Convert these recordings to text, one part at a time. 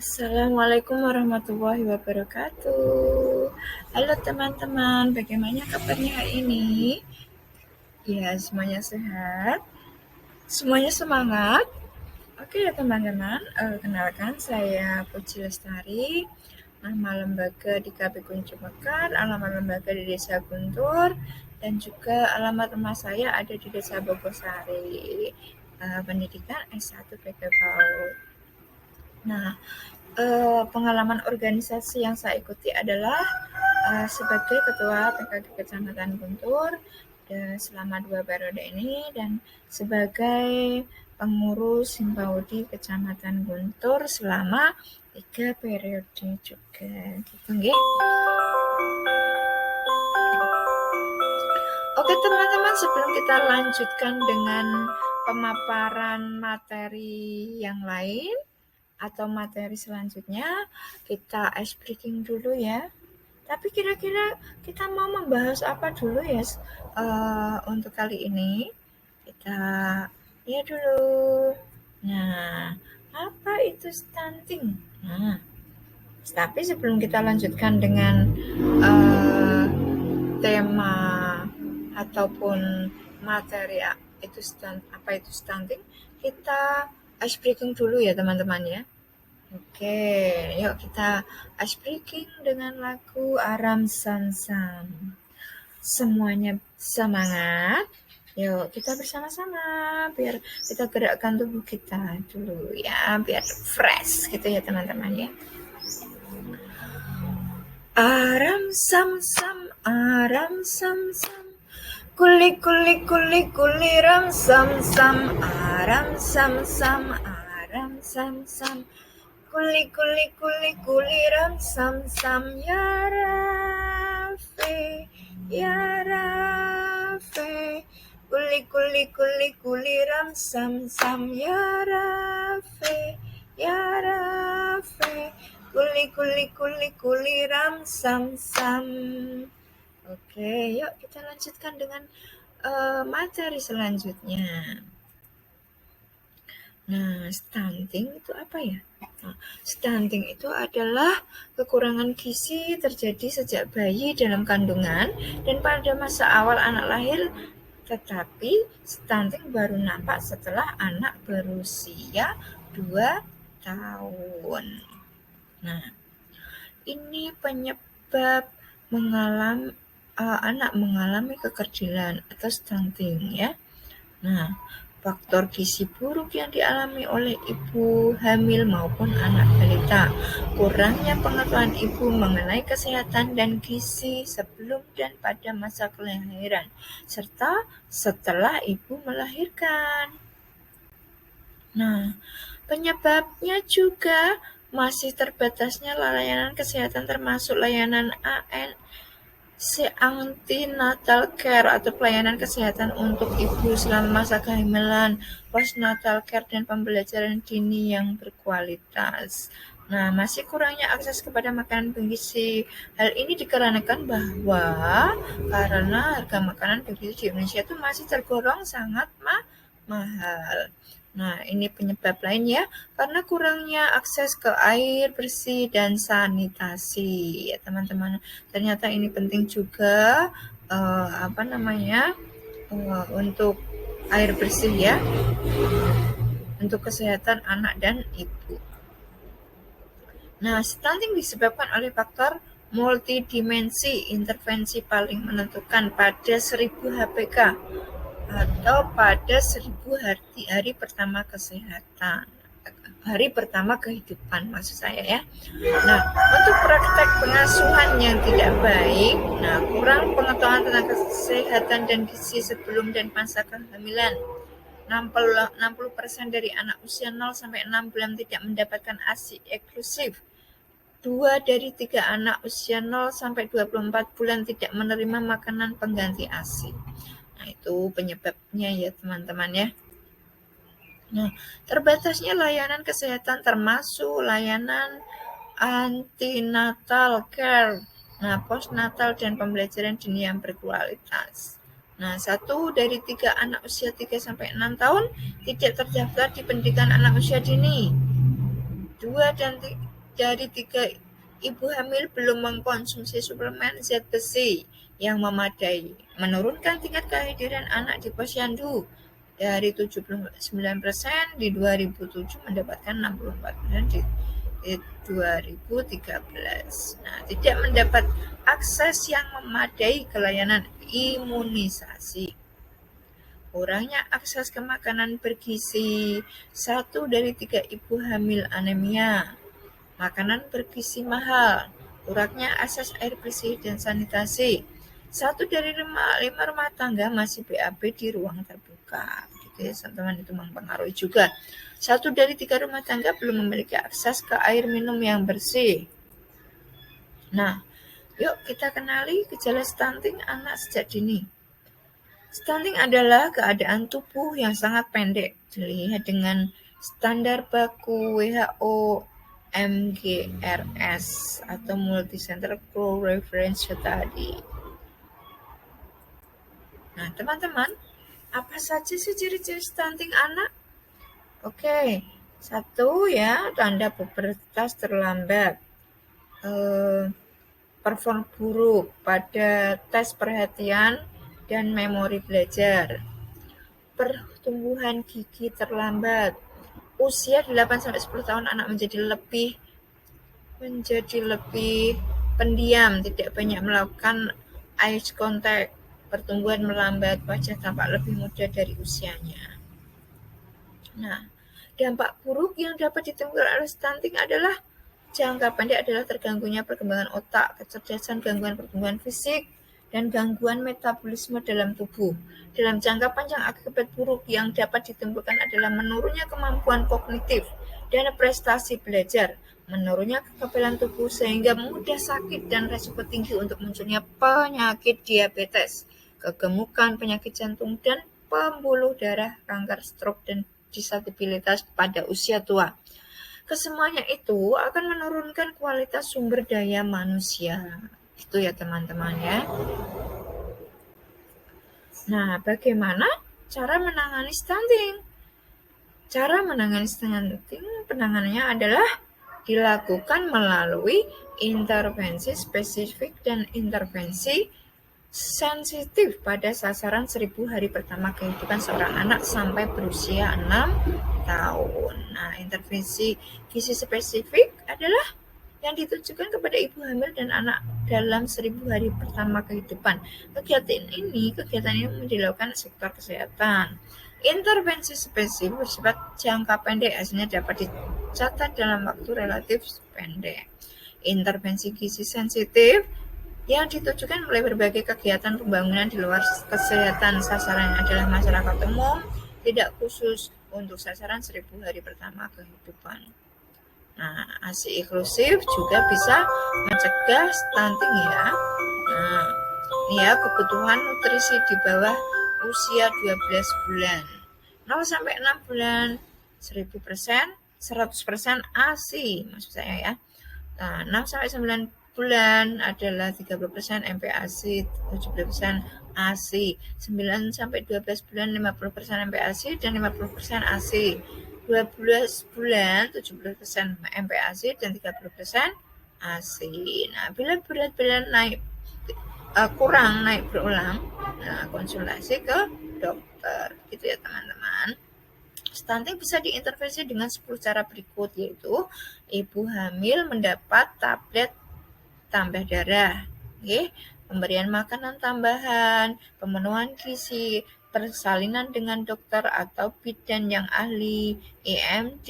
Assalamualaikum warahmatullahi wabarakatuh. Halo teman-teman, bagaimana kabarnya hari ini? Ya, semuanya sehat, semuanya semangat. Oke ya teman-teman, kenalkan saya Puji Lestari, nama lembaga di KB Kunci Mekar, alamat lembaga di Desa Guntur, dan juga alamat rumah saya ada di Desa Bogosari. Pendidikan S1 PK PAUD. Nah, pengalaman organisasi yang saya ikuti adalah sebagai Ketua PKG Kecamatan Guntur selama 2 periode ini dan sebagai pengurus Himpaudi Kecamatan Guntur selama 3 periode juga. Gitu nggih. Oke teman-teman, sebelum kita lanjutkan dengan pemaparan materi yang lain atau materi selanjutnya, kita ice breaking dulu ya. Tapi kira-kira kita mau membahas apa dulu ya untuk kali ini? Kita lihat dulu. Nah, apa itu stunting? Nah, tapi sebelum kita lanjutkan dengan tema ataupun materi apa itu stunting, kita ice breaking dulu ya teman-teman ya. Oke, yuk kita ice breaking dengan lagu Aram Sam Sam. Semuanya semangat. Yuk kita bersama-sama biar kita gerakkan tubuh kita dulu ya, biar fresh gitu ya teman-teman ya. Aram Sam Sam, Aram Sam Sam. Kuli kuli kuli kuli ram sam sam, Aram Sam Sam, Aram Sam Sam. Kuli kuli kuli kuli ram sam sam, ya Rafi, ya Rafi. Kuli kuli kuli kuli ram sam sam, ya Rafi, ya Rafi. Kuli kuli kuli kuli ram sam sam. Oke, yuk kita lanjutkan dengan materi selanjutnya. Nah, stunting itu apa ya? Nah, stunting itu adalah kekurangan gizi terjadi sejak bayi dalam kandungan dan pada masa awal anak lahir, tetapi stunting baru nampak setelah anak berusia 2 tahun. Nah, ini penyebab anak mengalami kekerdilan atau stunting ya. Nah, faktor gizi buruk yang dialami oleh ibu hamil maupun anak balita, kurangnya pengetahuan ibu mengenai kesehatan dan gizi sebelum dan pada masa kelahiran, serta setelah ibu melahirkan. Nah, penyebabnya juga masih terbatasnya layanan kesehatan termasuk layanan antenatal care atau pelayanan kesehatan untuk ibu selama masa kehamilan, postnatal care dan pembelajaran dini yang berkualitas. Nah, masih kurangnya akses kepada makanan bergizi. Hal ini dikarenakan bahwa karena harga makanan bergizi di Indonesia itu masih tergolong sangat mahal. Nah, ini penyebab lain ya, karena kurangnya akses ke air bersih dan sanitasi ya teman-teman. Ternyata ini penting juga untuk air bersih ya, untuk kesehatan anak dan ibu. Nah, stunting disebabkan oleh faktor multidimensi. Intervensi paling menentukan pada 1000 HPK atau pada 1000 hari pertama kesehatan, hari pertama kehidupan maksud saya ya. Nah, untuk praktek pengasuhan yang tidak baik, kurang pengetahuan tentang kesehatan dan gizi sebelum dan pasca kehamilan. 60% dari anak usia 0 sampai 6 bulan tidak mendapatkan ASI eksklusif. 2 dari 3 anak usia 0 sampai 24 bulan tidak menerima makanan pengganti ASI. Nah, itu penyebabnya ya teman-teman ya. Nah, terbatasnya layanan kesehatan termasuk layanan antenatal care, postnatal dan pembelajaran dini yang berkualitas. Nah, 1 dari 3 anak usia 3 sampai 6 tahun tidak terdaftar di pendidikan anak usia dini. 2 dari 3 ibu hamil belum mengkonsumsi suplemen zat besi yang memadai, menurunkan tingkat kehadiran anak di posyandu dari 79% di 2007 mendapatkan 64% di 2013. Nah, tidak mendapat akses yang memadai ke layanan imunisasi. Kurangnya akses ke makanan bergizi, 1 dari 3 ibu hamil anemia. Makanan bergizi mahal, kurangnya akses air bersih dan sanitasi. 1 dari 5 rumah tangga masih BAB di ruang terbuka. Gitu ya, teman-teman, itu mempengaruhi juga. 1 dari 3 rumah tangga belum memiliki akses ke air minum yang bersih. Nah, yuk kita kenali gejala stunting anak sejak dini. Stunting adalah keadaan tubuh yang sangat pendek, dilihat dengan standar baku WHO MGRS atau Multicenter Growth Reference Study. Nah, teman-teman, apa saja sih ciri-ciri stunting anak? Oke, 1 ya, tanda pubertas terlambat, perform buruk pada tes perhatian dan memori belajar, pertumbuhan gigi terlambat, usia 8-10 tahun anak menjadi lebih pendiam, tidak banyak melakukan eye contact, pertumbuhan melambat, wajah tampak lebih muda dari usianya. Nah, dampak buruk yang dapat ditemukan oleh stunting adalah jangka pendek adalah terganggunya perkembangan otak, kecerdasan, gangguan pertumbuhan fisik, dan gangguan metabolisme dalam tubuh. Dalam jangka panjang, akibat buruk yang dapat ditimbulkan adalah menurunnya kemampuan kognitif dan prestasi belajar, menurunnya kekebalan tubuh sehingga mudah sakit dan resiko tinggi untuk munculnya penyakit diabetes, kegemukan, penyakit jantung, dan pembuluh darah, kanker, stroke, dan disabilitas pada usia tua. Kesemuanya itu akan menurunkan kualitas sumber daya manusia. Itu ya teman-teman ya. Nah, bagaimana cara menangani stunting? Cara menangani stunting, penanganannya adalah dilakukan melalui intervensi spesifik dan intervensi sensitif pada sasaran 1000 hari pertama kehidupan seorang anak sampai berusia 6 tahun. Nah, intervensi gizi spesifik adalah yang ditujukan kepada ibu hamil dan anak dalam 1000 hari pertama kehidupan. Kegiatan ini dilakukan sektor kesehatan. Intervensi spesifik bersifat jangka pendek, hasilnya dapat dicatat dalam waktu relatif pendek. Intervensi gizi sensitif yang ditujukan oleh berbagai kegiatan pembangunan di luar kesehatan. Sasaran adalah masyarakat umum, tidak khusus untuk sasaran 1000 hari pertama kehidupan. Nah, ASI inklusif juga bisa mencegah stunting ya. Nah, ini ya kebutuhan nutrisi di bawah usia 12 bulan. 0 sampai 6 bulan 1000%, 100% ASI maksud saya ya. Nah, 6 sampai 9 bulan adalah 30% MPASI, 70% ASI. 9 sampai 12 bulan 50% MPASI dan 50% ASI. 12 bulan 70% MPASI dan 30% ASI. Nah, bila berat badan kurang naik berulang, nah konsultasi ke dokter. Gitu ya teman-teman. Stunting bisa diintervensi dengan 10 cara berikut, yaitu ibu hamil mendapat tablet tambah darah, pemberian makanan tambahan, pemenuhan gizi, persalinan dengan dokter atau bidan yang ahli, IMD,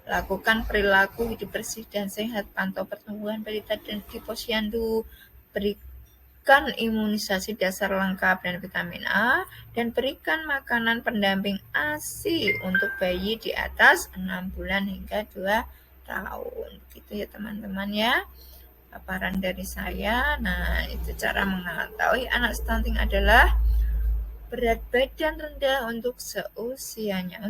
lakukan perilaku hidup bersih dan sehat, pantau pertumbuhan balita dan di posyandu, berikan imunisasi dasar lengkap dan vitamin A, dan berikan makanan pendamping ASI untuk bayi di atas 6 bulan hingga 2 tahun. Gitu ya teman-teman ya. Paparan dari saya. Nah, itu cara mengetahui anak stunting adalah berat badan rendah untuk usianya.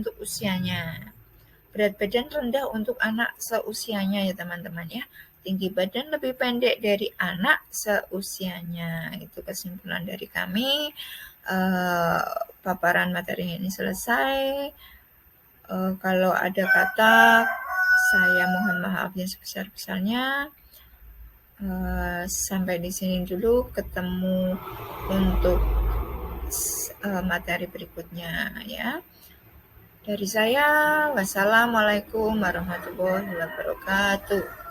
Berat badan rendah untuk anak seusianya ya teman-teman ya. Tinggi badan lebih pendek dari anak seusianya. Itu kesimpulan dari kami. Paparan materi ini selesai. Kalau ada kata Saya mohon maaf yang sebesar-besarnya. Sampai di sini dulu, ketemu untuk materi berikutnya ya. Dari saya, wassalamualaikum warahmatullahi wabarakatuh.